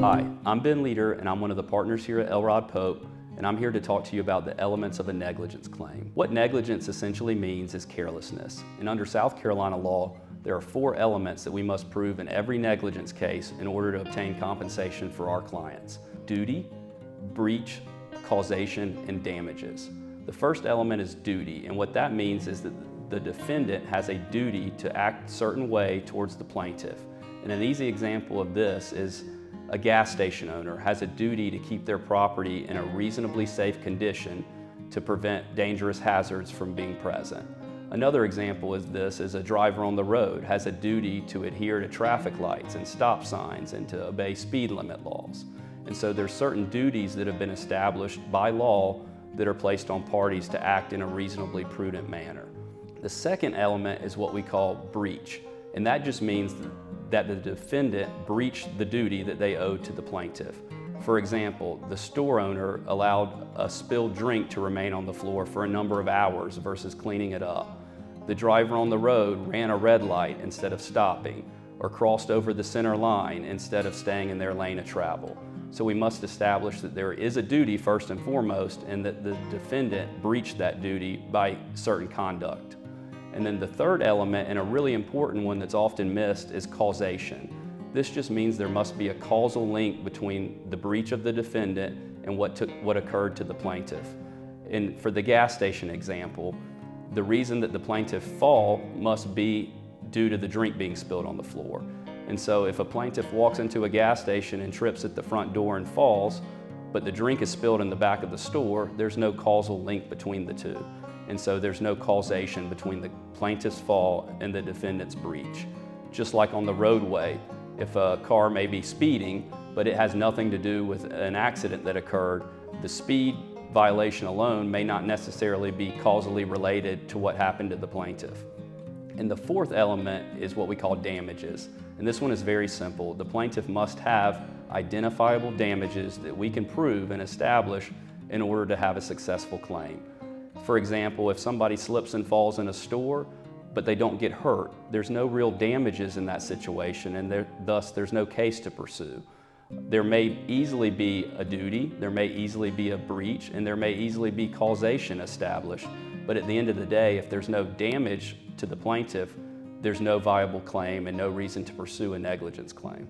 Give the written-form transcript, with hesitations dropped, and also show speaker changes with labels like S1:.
S1: Hi, I'm Ben Leader, and I'm one of the partners here at Elrod Pope, and I'm here to talk to you about the elements of a negligence claim. What negligence essentially means is carelessness, and under South Carolina law, there are 4 elements that we must prove in every negligence case in order to obtain compensation for our clients: duty, breach, causation, and damages. The first element is duty, and what that means is that the defendant has a duty to act a certain way towards the plaintiff. And an easy example of this is a gas station owner has a duty to keep their property in a reasonably safe condition to prevent dangerous hazards from being present. Another example of this is a driver on the road has a duty to adhere to traffic lights and stop signs and to obey speed limit laws. And so there's certain duties that have been established by law that are placed on parties to act in a reasonably prudent manner. The second element is what we call breach, and that just means that the defendant breached the duty that they owed to the plaintiff. For example, the store owner allowed a spilled drink to remain on the floor for a number of hours versus cleaning it up. The driver on the road ran a red light instead of stopping, or crossed over the center line instead of staying in their lane of travel. So we must establish that there is a duty first and foremost, and that the defendant breached that duty by certain conduct. And then the third element, and a really important one that's often missed, is causation. This just means there must be a causal link between the breach of the defendant and what occurred to the plaintiff. And for the gas station example, the reason that the plaintiff fall must be due to the drink being spilled on the floor. And so if a plaintiff walks into a gas station and trips at the front door and falls, but the drink is spilled in the back of the store, there's no causal link between the two. And so there's no causation between the plaintiff's fall and the defendant's breach. Just like on the roadway, if a car may be speeding, but it has nothing to do with an accident that occurred, the speed violation alone may not necessarily be causally related to what happened to the plaintiff. And the fourth element is what we call damages. And this one is very simple. The plaintiff must have identifiable damages that we can prove and establish in order to have a successful claim. For example, if somebody slips and falls in a store, but they don't get hurt, there's no real damages in that situation, and thus there's no case to pursue. There may easily be a duty, there may easily be a breach, and there may easily be causation established. But at the end of the day, if there's no damage to the plaintiff, there's no viable claim and no reason to pursue a negligence claim.